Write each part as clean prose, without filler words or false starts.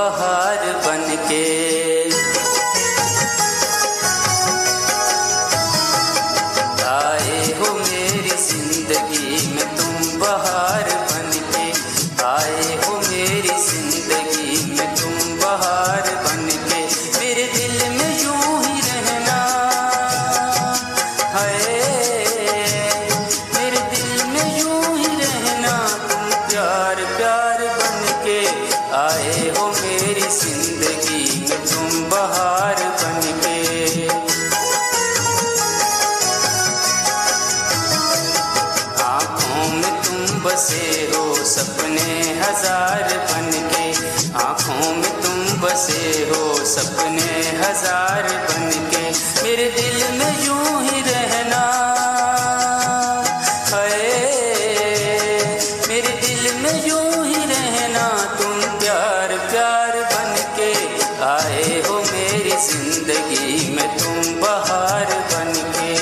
बहार बनके। आए हो मेरी जिंदगी में तुम बहार बनके, आए हो मेरी जिंदगी में तुम बहार बनके। मेरे दिल में यूं ही रहना है, मेरे दिल में यूं ही रहना, तुम प्यार प्यार बनके। आए हो मेरी जिंदगी में तुम बहार बनके। आँखों में तुम बसे हो सपने हजार बनके, आँखों में तुम बसे हो सपने हजार बनके। मेरे दिल में यूं ही रहना है, मेरे दिल में यूं ही रहना, तुम प्यार प्यार बनके। आए हो मेरी जिंदगी में तुम बहार बनके।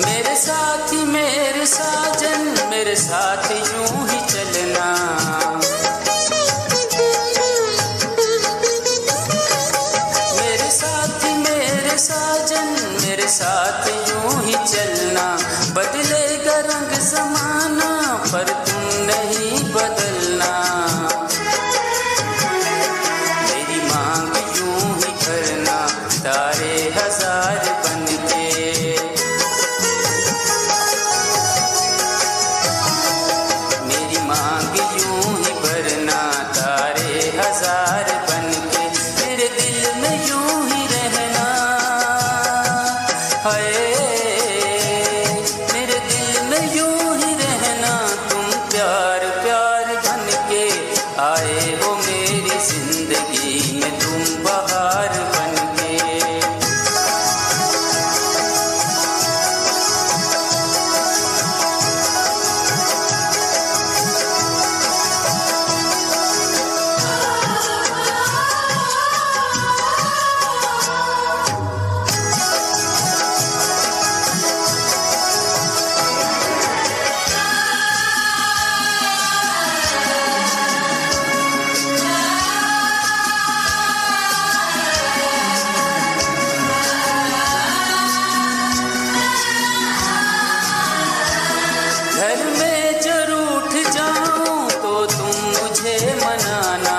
मेरे साजन मेरे साथ यूं ही चलना, मेरे साथी मेरे साजन मेरे साथ यूं ही चलना। बदलेगा रंग ज़माना पर तुम नहीं बदलना, मेरी मांग यूं ही करना तारे हजार बनके। मांग यूं ही भरना तारे हजार बनके। मेरे दिल में यूं ही रहना है, मेरे दिल में यूं ही रहना, तुम प्यार प्यार बनके। आए हो मेरी जिंदगी में तुम बहार बनके। घर में जरूर उठ जाऊं तो तुम मुझे मनाना,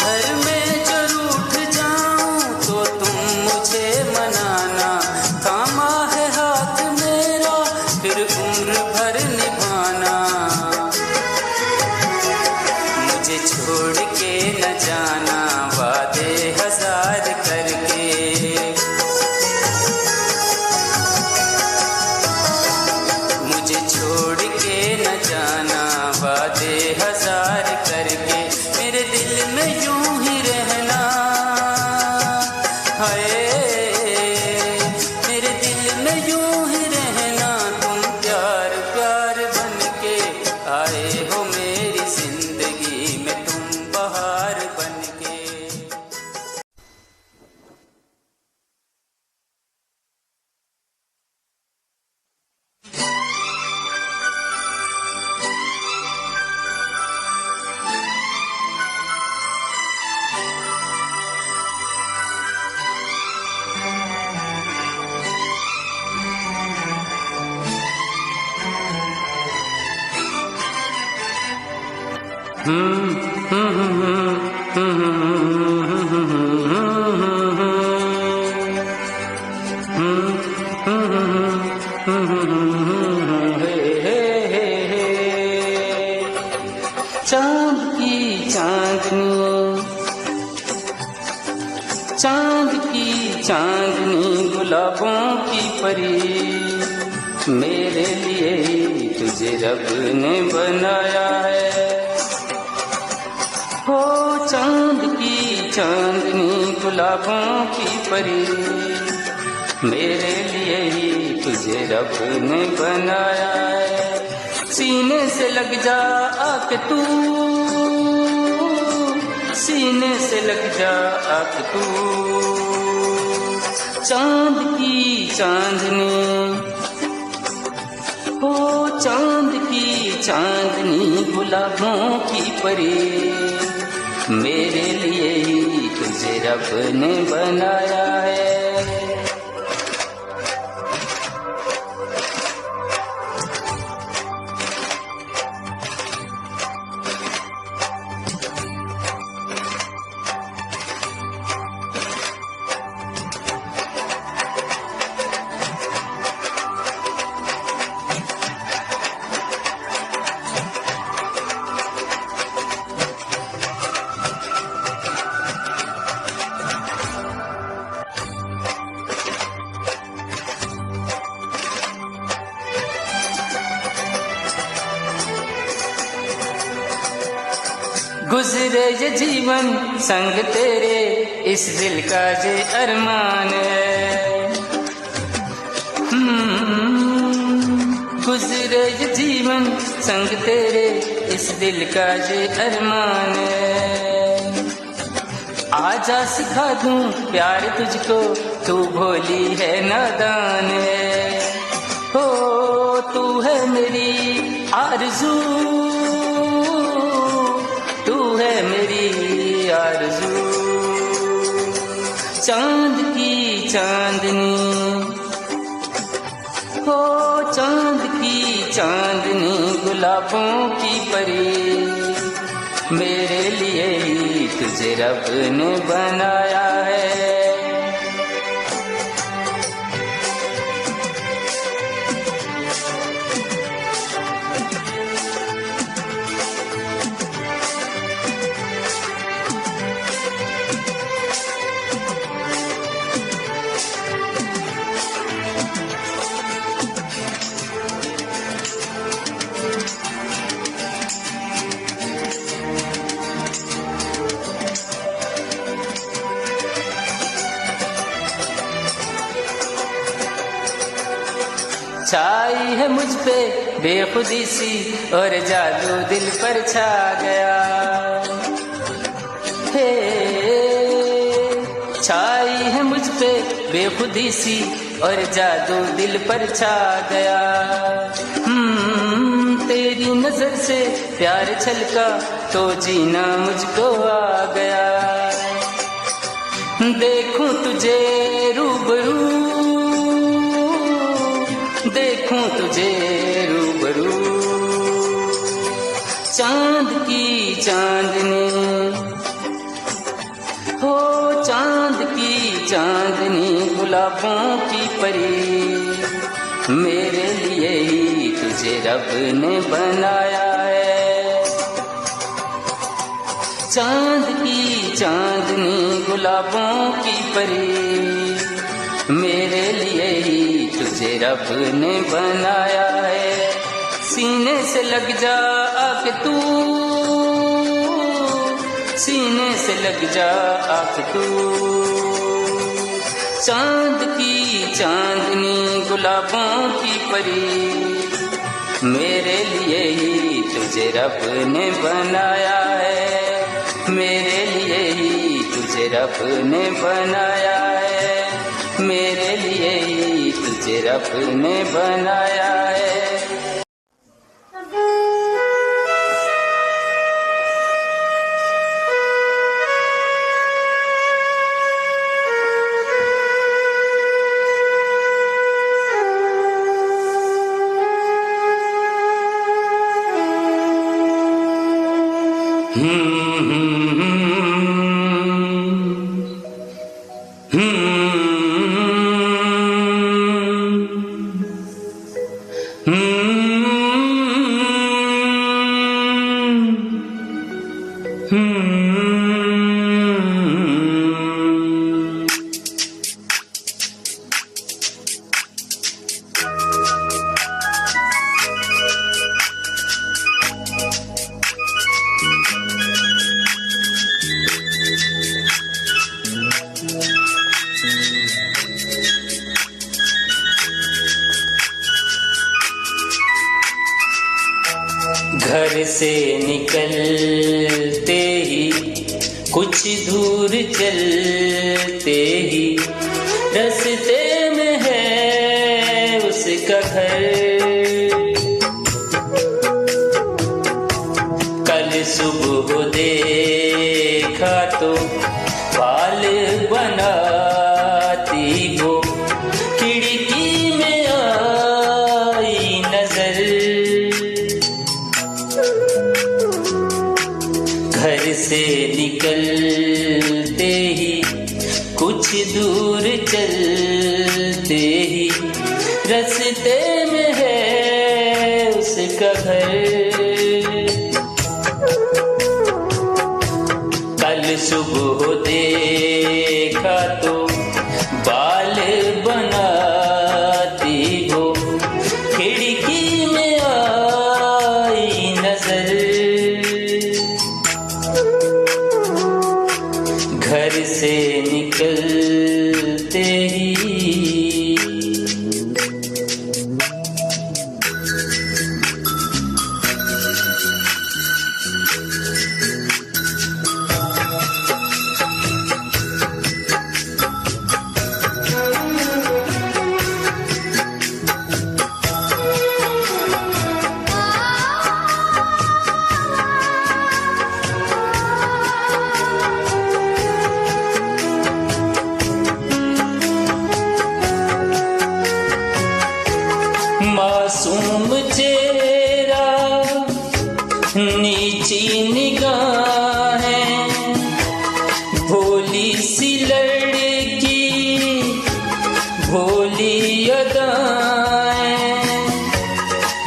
घर में जरूर उठ जाऊं तो तुम मुझे मनाना। थामा है हाथ मेरा फिर उम्र भर निभाना, मुझे छोड़ के न जाना वादे हजार करके। छोड़ के न जाना वादे हजार करके। मेरे दिल में यूं ही रहना है, मेरे दिल में यूं ही रहना, तुम प्यार प्यार बनके। आए हो मेरी जिंदगी में तुम बहार बनके। चांद की चांदनी चांद की चांदनी गुलाबों की परी, मेरे लिए ही तुझे रब ने बनाया है। हो चांद की चांदनी गुलाबों की परी, मेरे लिए ही तुझे रब ने बनाया है। सीने से लग जा आके तू, सीने से लग जा आके तू, चांद की चांदनी, हो चांद की चांदनी गुलाबों की परी, मेरे लिए ही तुझे रब ने बनाया है। गुजरे ये जीवन संग तेरे, इस दिल का ये अरमान है। गुजरे ये जीवन संग तेरे, इस दिल का ये अरमान है। आजा सिखा दूं प्यार तुझको, तू भोली है नादान है। हो तू है मेरी आरज़ू, तू है मेरी आरज़ू। चांद की चांदनी, हो चांद की चांदनी गुलाबों की परी, मेरे लिए ही तुझे रब ने बनाया है। छाई है मुझ पे बेखुदी सी, और जादू दिल पर छा गया। हे छाई है मुझ पे बेखुदी सी, और जादू दिल पर छा गया। तेरी नजर से प्यार छलका, तो जीना मुझको आ गया। देखूं तुझे रूबरू, देखूं तुझे रूबरू। चांद की चांदनी, हो चांद की चांदनी गुलाबों की परी, मेरे लिए ही तुझे रब ने बनाया है। चांद की चांदनी गुलाबों की परी, मेरे लिए ही तुझे रब ने बनाया है। सीने से लग जा आके तू, सीने से लग जा आके तू। चांद की चांदनी गुलाबों की परी, मेरे लिए ही तुझे रब ने बनाया है। मेरे लिए ही तुझे रब ने बनाया है। मेरे लिए ही तुझे रब ने बनाया है। Hmm. दूर चलते ही रास्ते में है उसका घर। कल सुबह देखा तो बाल बनाती वो खिड़की में आई नजर। घर से निकलते ही कुछ दूर चलते ही रास्ते में है उसका घर। कल सुबह देखा तो बाल बनाती वो खिड़की में आई नजर। घर से निकलते ही मासूम चेहरा नीची निगाहें भोली सी लड़की भोली अदाएं।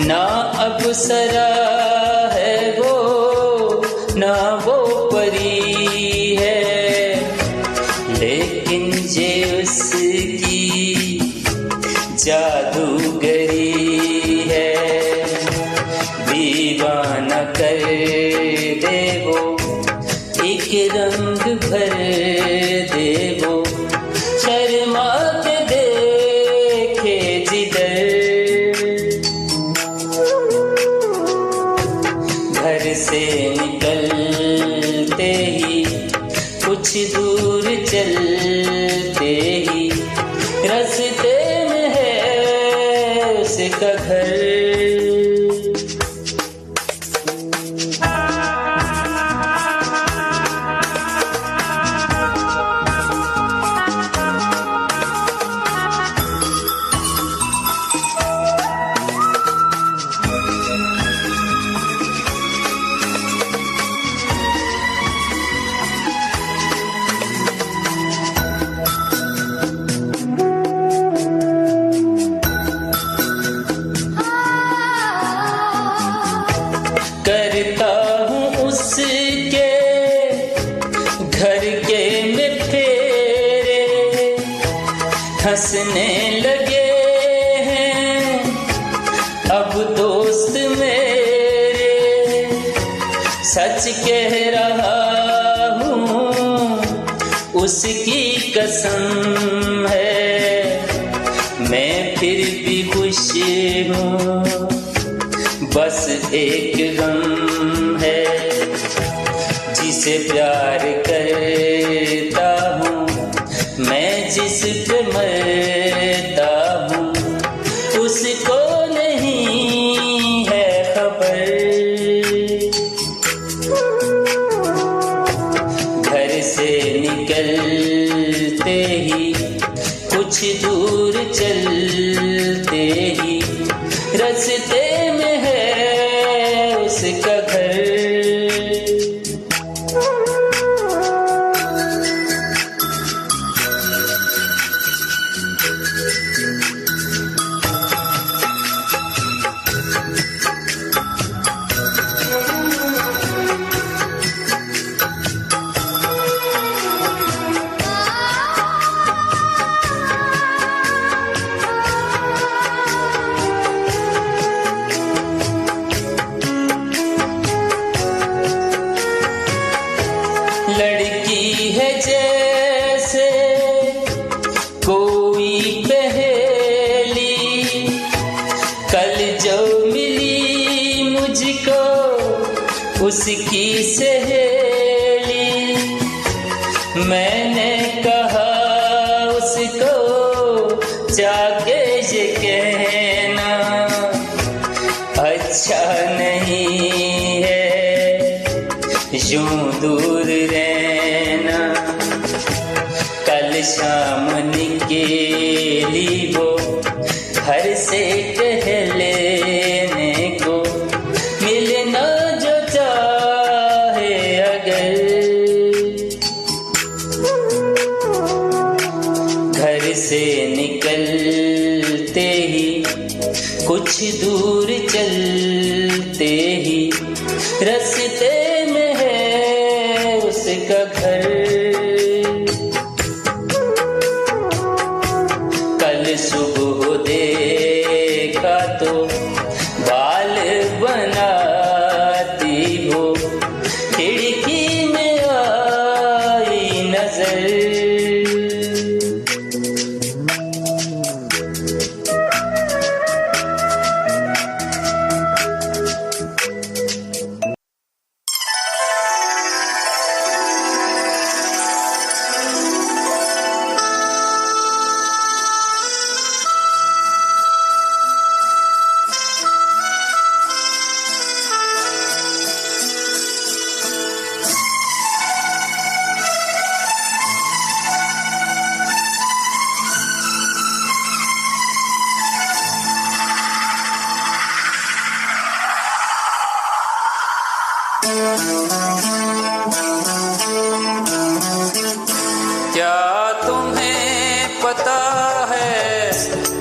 ना अप्सरा है वो ना वो परी है लेकिन ये उसकी जादूगरी है। दीवाना कर दे वो एक रंग भर दे वो शर्मा के देखे जिधर। घर से निकलते ही कुछ दूर चलते ही रास्ते में है उसका घर। करता हूँ उसके घर के में फेरे हंसने लगे हैं अब दोस्त मेरे। सच कह रहा हूँ उसकी कसम है मैं फिर भी खुश हूँ। बस एक गम है जिसे प्यार करता हूँ मैं जिस पे मरता हूँ उसको नहीं है खबर। घर से निकलते ही कुछ दूर चलते ही रास्ते में है उसका घर। लड़की है जैसे कोई पहेली कल जो मिली मुझको उसकी सहेली। मैंने कहा उसको जाके ये कहना अच्छा नहीं है यूं दूर रहना। कल शाम निकली वो घर से टहलने को, मिलना जो चाहे अगर घर से निकलते ही कुछ दूर चलते ही रास्ते में है उसका घर। कल सुबह देखा तो बाल बनाती हो, खिड़की में आई नजर। क्या तुम्हें पता है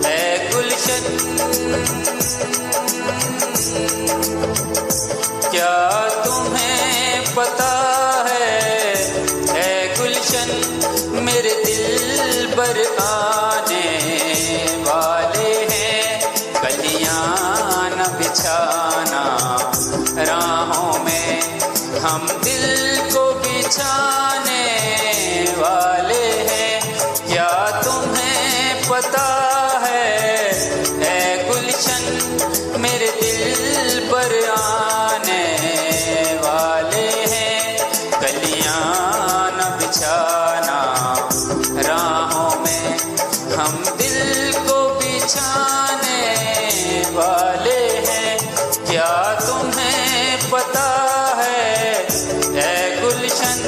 ऐ गुलशन, क्या तुम्हें पता है ऐ गुलशन, मेरे दिल पर आने वाले हैं कलियां न बिछाना राहों में, हम दिल को बिछाने वाले हैं। क्या तुम्हें पता है ऐ गुलशन, मेरे दिल पर आने वाले हैं कलियां न बिछाना राहों में, हम दिल को बिछाने वाले हैं। क्या तुम्हें पता है ऐ गुलशन।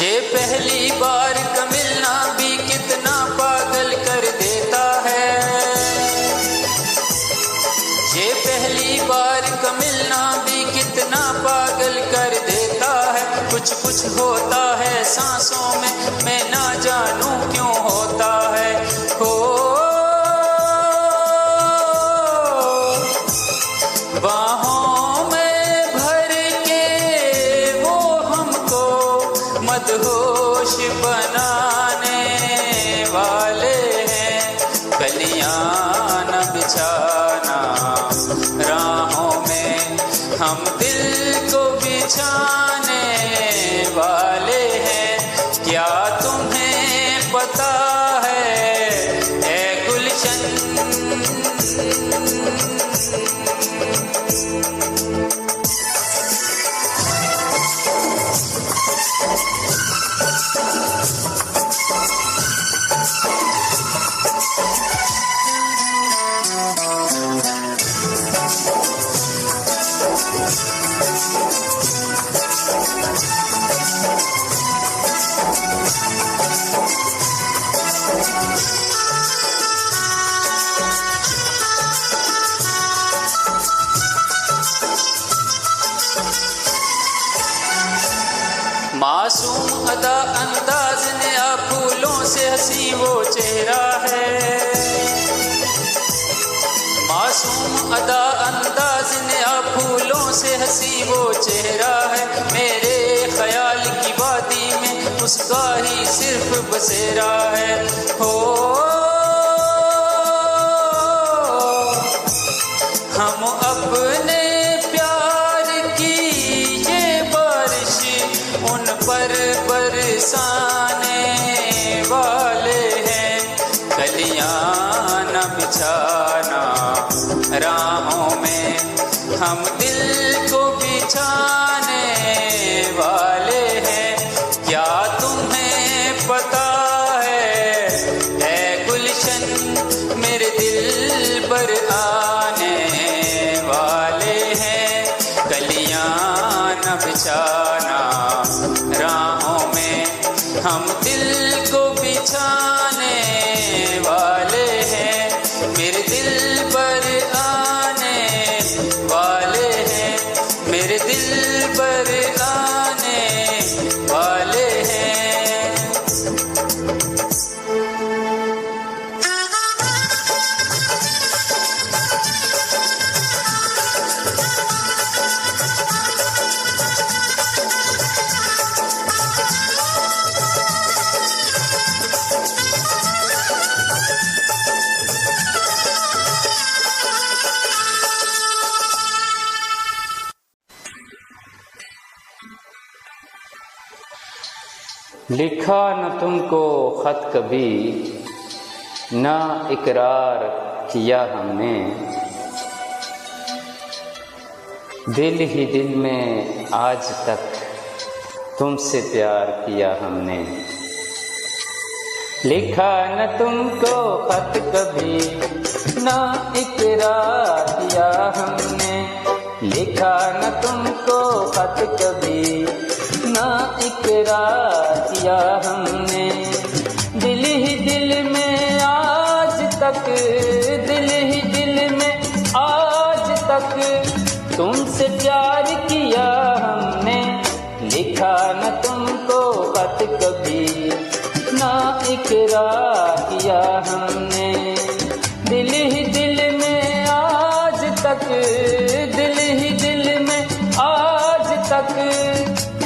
ये पहली बार का मिलना भी कितना पागल कर देता है, ये पहली बार का मिलना भी कितना पागल कर देता है। कुछ कुछ होता है सांसों में, मैं ना जानूं क्यों होता है। हो बाहों में भर के वो हमको मदहोश बनाने वाले हैं, कलियां न बिछाना राहों में, हम दिल को बिछाने वाले हैं। क्या तुम्हें पता है ऐ गुलशन। मासूम अदा अंदाज नया फूलों से हंसी वो चेहरा है, मासूम अदा अंदाज नया फूलों से हंसी वो चेहरा है। मेरे ख्याल की वादी में उसका ही सिर्फ बसेरा है। हो हम अपने प्यार की ये बारिश उन पर बरसाने वाले हैं। कलियां न बिछाना राहों में, हम दिल को बिछाने वाले हैं। क्या तुम्हें पता है गुलशन मेरे दिल पर आने वाले हैं। कलियां न बिछाना राहों में, हम दिल को बिछाने वाले हैं। मेरे दिल पर आने वाले हैं, मेरे दिल पर आने वाले हैं। लिखा न तुमको खत कभी, ना इकरार किया हमने, दिल ही दिल में आज तक तुमसे प्यार किया हमने। लिखा न तुमको खत कभी, ना इकरार किया हमने, लिखा न तुमको खत कभी, ना इकरार किया हमने। दिल ही दिल में आज तक, दिल ही दिल में आज तक तुमसे प्यार किया हमने। लिखा न तुमको खत कभी, ना इकरार किया हमने। दिल ही दिल में आज तक, दिल ही दिल में आज तक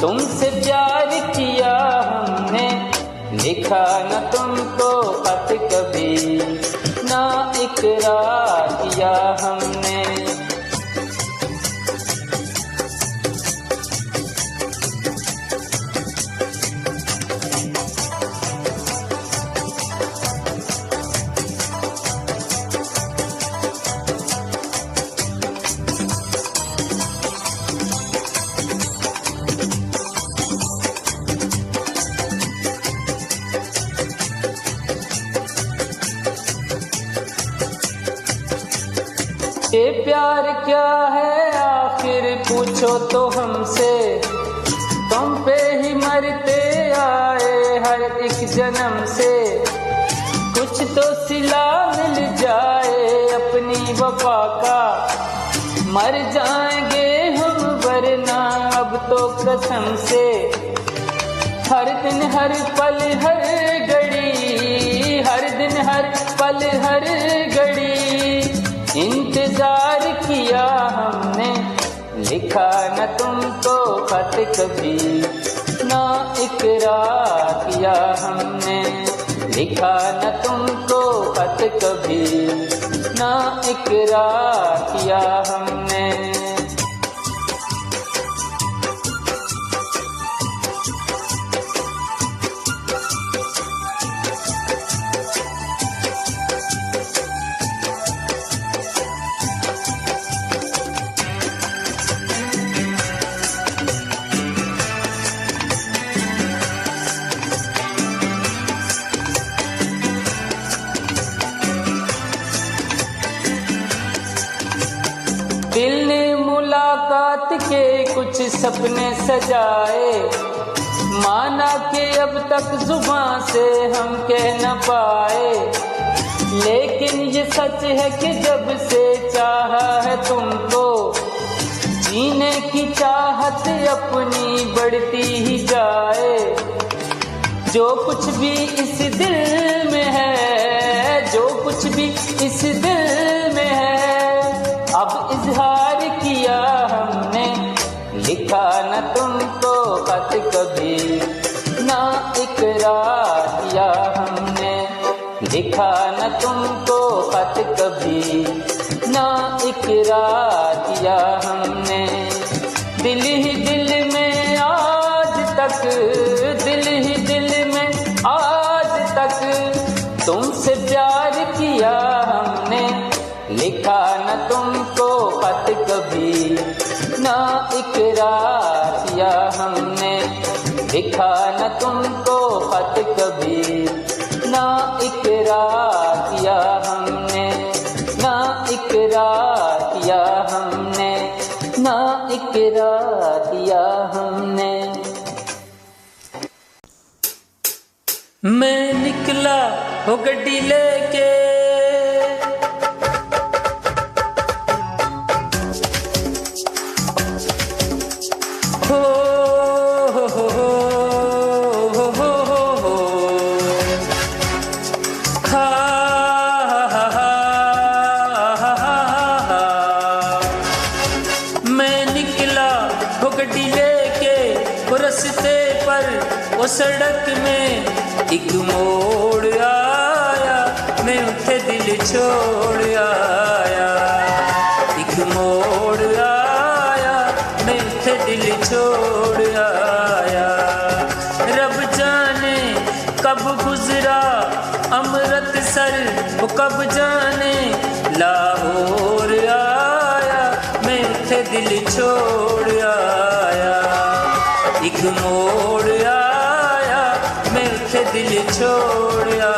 तुमसे प्यार किया हमने। लिखा न तुमको खत कभी, ना इकरार किया हमने। ये प्यार क्या है आखिर पूछो तो हमसे, तुम पे ही मरते आए हर एक जन्म से। कुछ तो सिला मिल जाए अपनी वफा का, मर जाएंगे हम वरना अब तो कसम से। हर दिन हर पल हर घड़ी, हर दिन हर पल हर घड़ी इंतजार किया हमने। लिखा न तुमको खत कभी, ना इकरार किया हमने। लिखा न तुमको खत कभी, ना इकरार किया हमने। दिल ने मुलाकात के कुछ सपने सजाए, माना कि अब तक जुबां से हम कह न पाए। लेकिन ये सच है कि जब से चाहा है तुमको, जीने की चाहत अपनी बढ़ती ही जाए। जो कुछ भी इस दिल में है, जो कुछ भी इस दिल में है, अब इजहार किया हमने। लिखा न तुमको खत कभी, ना इकरार किया हमने, लिखा न तुमको खत कभी, ना इकरार किया हमने। दिल ही दिल में आज तक, दिल ही दिल में आज तक तुमसे प्यार किया हमने, लिखा न तुमको खत कभी, ना इकरार किया हमने, लिखा न तुमको खत कभी, ना इकरार किया हमने, ना इकरार किया हमने, ना इकरार किया हमने। मैं निकला हो गड्डी लेके, रस्ते पर वो सड़क में एक मोड़ आया, मैं उठे दिल छोड़ आया। एक मोड़ आया, मैं उठे दिल छोड़ आया। रब जाने कब गुजरा अमृतसर, वो कब जाने लाहौर आया, मैं उठे दिल छोड़ आया। एक मोड़ आया, मैं उठे दिल छोड़ आया।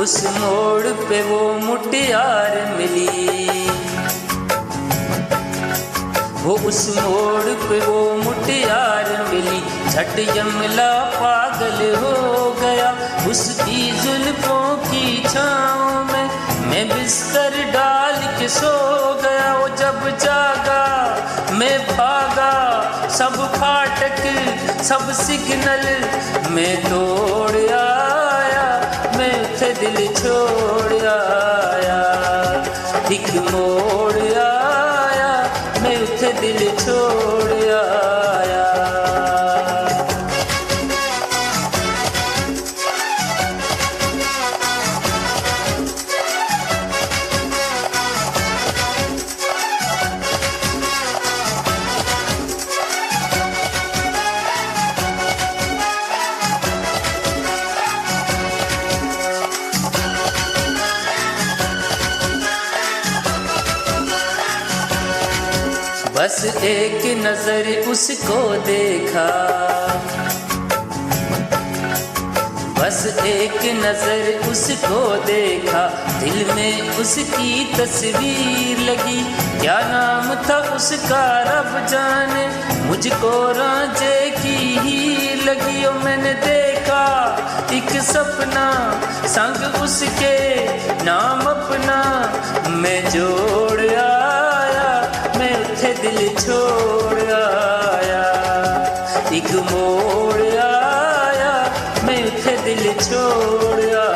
उस मोड़ पे वो मुटियार मिली, वो उस मोड़ पे वो मुटियार मिली। झट यमला पागल हो गया उसकी जुल्फों की छाँव में, मैं बिस्तर डाल के सो गया। वो जब जागा मैं भागा, सब फाटक सब सिग्नल मैं तोड़ आया, मैं उठे दिल छोड़ आया। एक मोड़ आया, मैं उठे दिल छोड़ आया। बस एक नजर उसको देखा, बस एक नजर उसको देखा, दिल में उसकी तस्वीर लगी। क्या नाम था उसका रब जाने, मुझको रांझे की ही लगी। और मैंने देखा एक सपना संग उसके नाम अपना मैं जोड़ आया, मैं उठे दिल छोड़ आया। एक मोड़ आया, मैं उठे दिल छोड़ आया।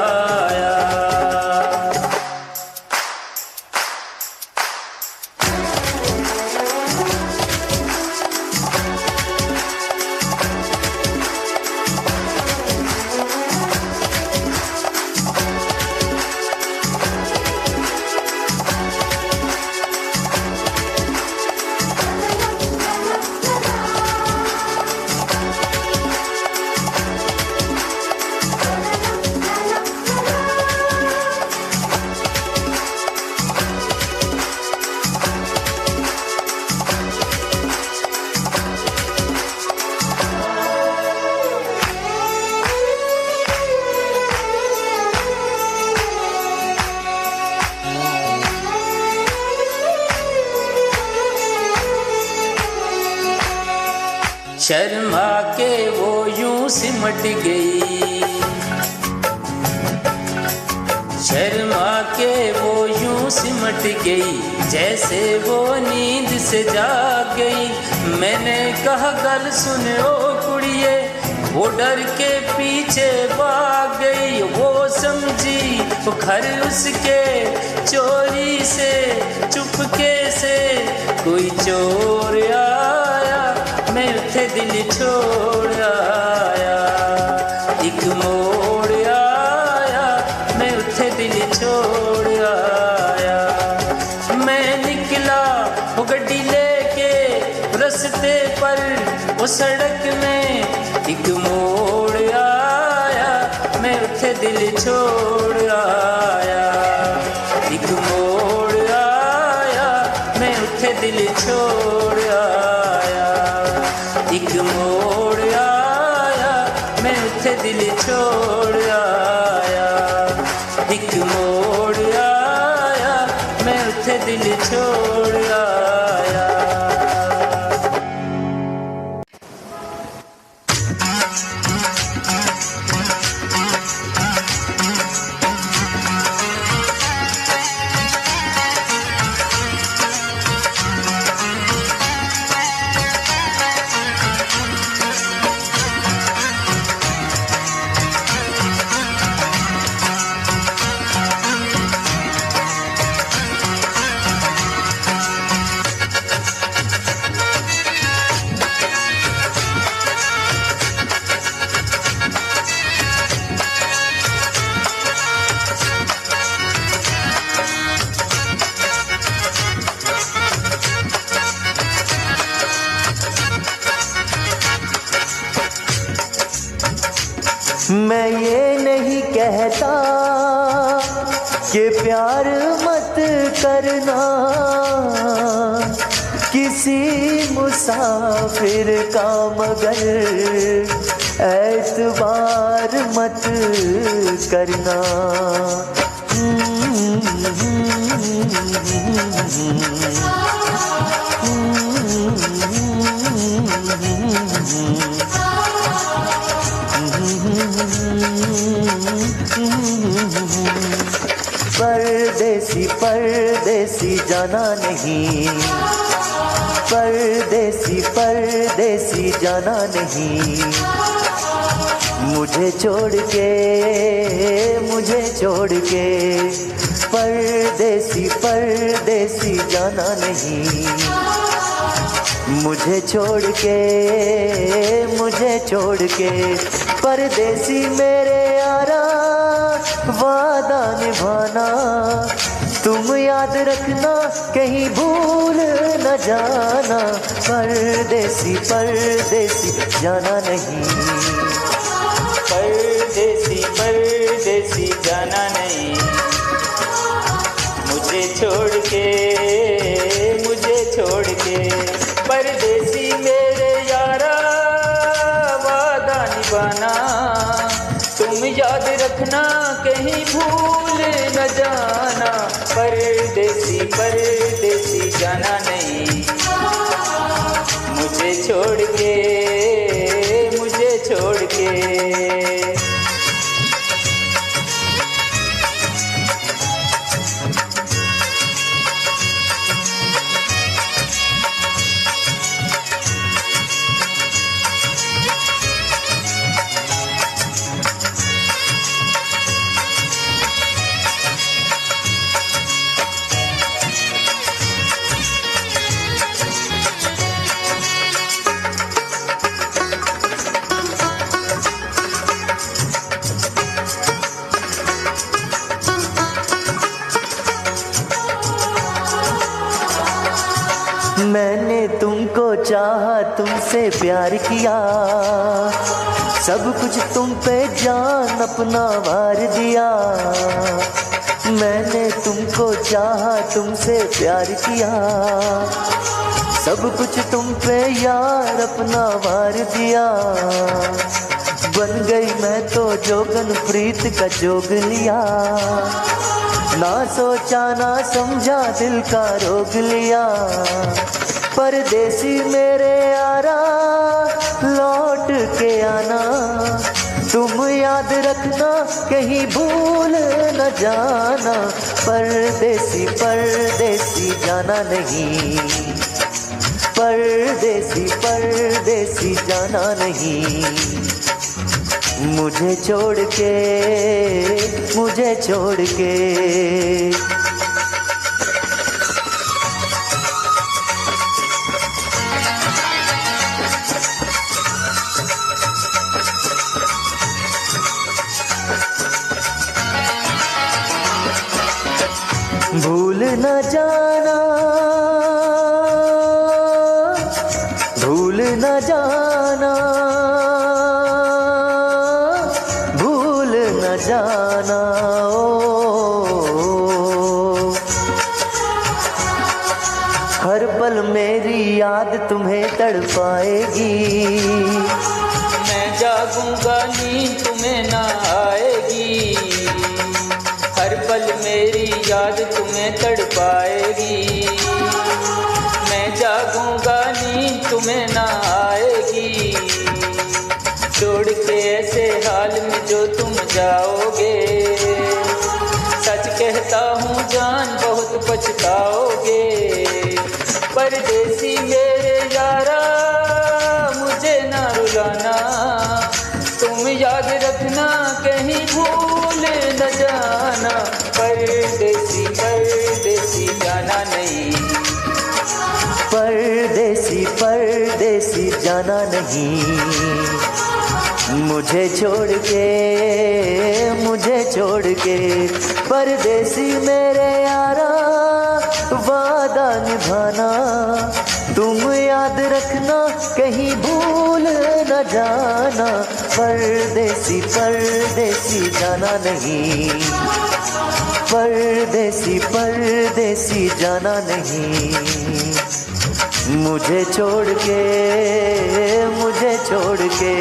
शर्मा के वो यूं सिमट गई, शर्मा के वो यूं सिमट गई जैसे वो नींद से जाग गई। मैंने कहा गल सुन ओ कुड़िए, वो डर के पीछे भाग गई। वो समझी वो घर उसके चोरी से चुपके से कोई चोर आया, मैं उठे दिल छोड़ आया। एक मोड़ आया, मैं उठे दिल छोड़ आया। मैं निकला वो गड्डी लेके रस्ते पर, वो सड़क में एक मोड़ आया, मैं उठे दिल छोड़ आया। एक मोड़ आया, मैं उठे दिल छोड़ आया। एक मोड़ आया, मैं उठे दिल छोड़ आया। एक मोड़ आया, मैं उठे दिल छोड़ आया। मैं ये नहीं कहता कि प्यार मत करना, किसी मुसाफिर का मगर एतबार मत करना। परदेसी परदेसी जाना नहीं, परदेसी परदेसी जाना नहीं। मुझे छोड़ के, मुझे छोड़ के परदेसी परदेसी जाना नहीं। मुझे छोड़ के, मुझे छोड़ के परदेसी मेरे यारा वादा निभाना। तुम याद रखना कहीं भूल न जाना। परदेसी परदेसी जाना नहीं, परदेसी परदेसी जाना नहीं। मुझे छोड़ के, मुझे छोड़ के परदेसी मेरे यारा वादा निभाना। तुम याद रखना कहीं भूल न जाना। परदेसी परदेसी जाना नहीं। मुझे छोड़ के, मुझे छोड़ के। मैंने तुमको चाहा, तुमसे प्यार किया, सब कुछ तुम पे जान अपना वार दिया। मैंने तुमको चाहा, तुमसे प्यार किया, सब कुछ तुम पे यार अपना वार दिया। बन गई मैं तो जोगन प्रीत का जोग लिया, ना सोचा ना समझा दिल का रोग लिया। परदेसी मेरे यारा लौट के आना, तुम याद रखना कहीं भूल न जाना, परदेसी परदेसी जाना नहीं, परदेसी परदेसी जाना नहीं, मुझे छोड़ के, मुझे छोड़ के। भूल न जाना, भूल न जाना, भूल न जाना ओ, हर पल मेरी याद तुम्हें तड़पाएगी, मैं जागूंगा नींद तुम्हें ना आएगी, हर पल मेरी याद तुम्हें तड़पाएगी, मैं जागूंगा नींद तुम्हें ना आएगी, छोड़ के ऐसे हाल में जो तुम जाओगे, सच कहता हूँ जान बहुत पछताओगे, परदेसी मेरे यारा मुझे ना रुलाना, तुम याद रखना कहीं भूल न जाना, परदेसी परदेसी जाना नहीं, परदेसी परदेसी जाना नहीं, मुझे छोड़ के, मुझे छोड़ के। परदेसी मेरे यारा वादा निभाना, तुम याद रखना कहीं भूल न जाना, परदेसी परदेसी जाना नहीं, परदेसी परदेसी जाना नहीं, मुझे छोड़ के, मुझे छोड़ के।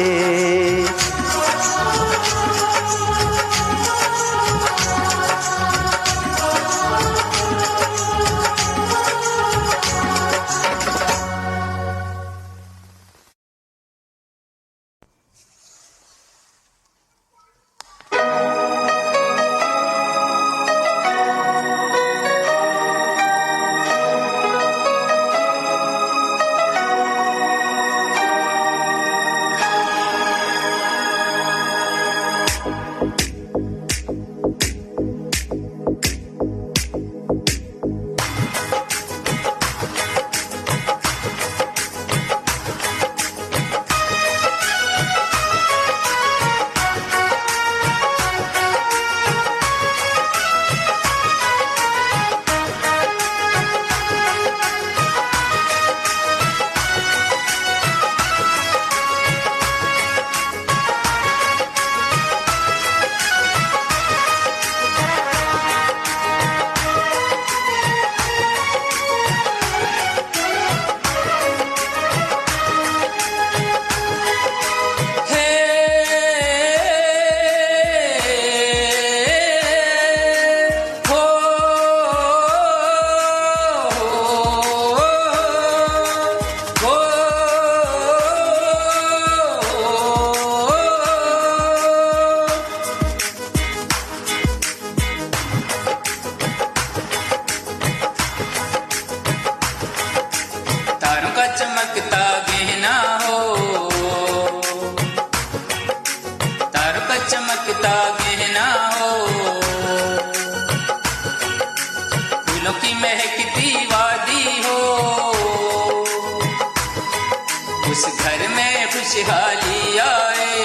खुशहाली आए,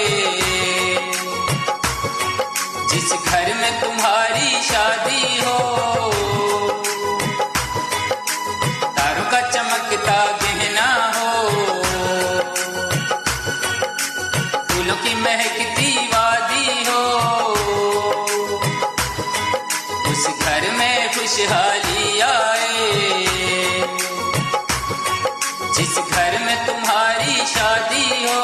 जिस घर में तुम्हारी शादी हो, तारों का चमकता गहना हो, फूलों की महकती वादी हो, उस घर में खुशहाली आए, जिस घर में तुम्हारी शादी हो।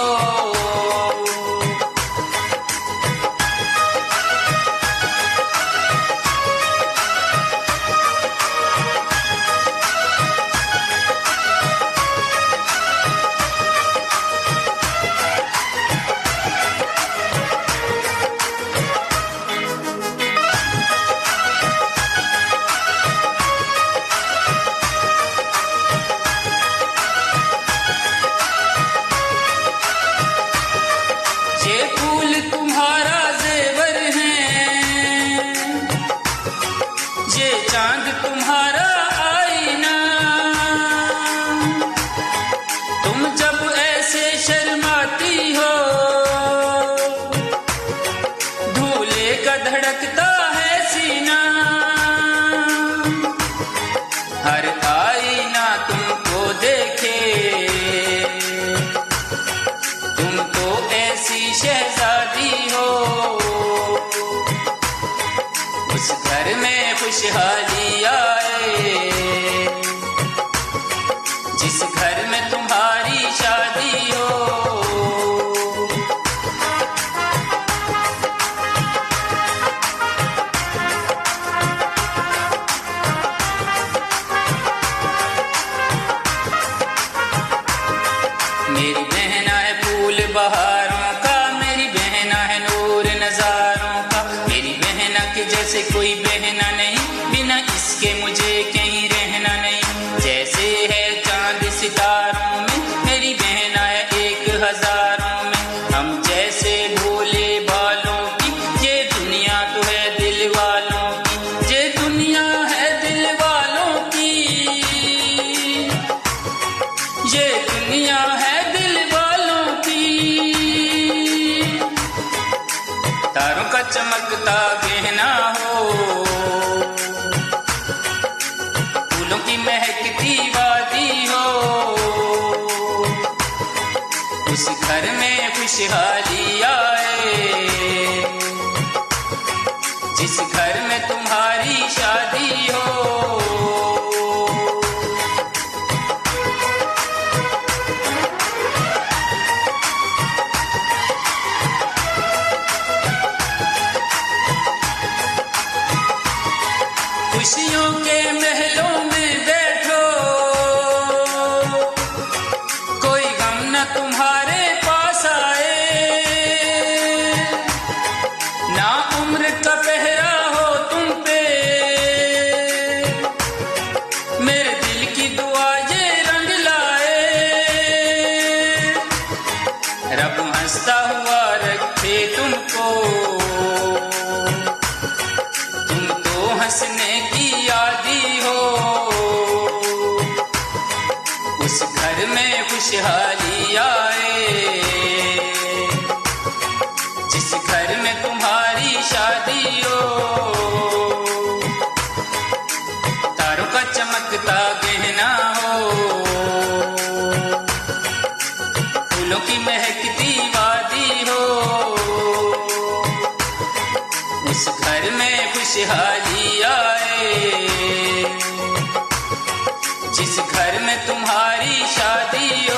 हर आईना तुमको देखे, तुम तो ऐसी शहजादी हो, उस घर में खुशहाली आए, जिस घर में तुम्हारी शादी हो। मेरी बहना है फूल बहारों का, मेरी बहना है नूर नजारों का, मेरी बहना के जैसे कोई बहना नहीं, बिना इसके मुझे कहीं रहना नहीं। जैसे है चांद सितारों में, मेरी बहना है 1000 में, हम जैसे भोले बालों की, ये दुनिया तो है दिल वालों की, ये दुनिया है दिल वालों की, ये दुनिया है दिल वालों की। तारों का चमकता गहना हो, फूलों की महकती वादी हो, उस घर में खुशहाली आए, जिस घर में तुम्हारी शादी हो। खुशियों के महलों में बैठो, कोई गम न तुम्हारे पास आए, ना उम्र का पहरा हो तुम पे, मेरे दिल की दुआ ये रंग लाए, रब हंसता हुआ रखे तुमको, हंसने की यादी हो, उस घर में खुशहाली आए, जिस घर में तुम्हारी शादी हो। तारों का चमकता गहना हो, फूलों की महकती वादी हो, उस घर में खुशहाली आए, जिस घर में तुम्हारी शादी हो।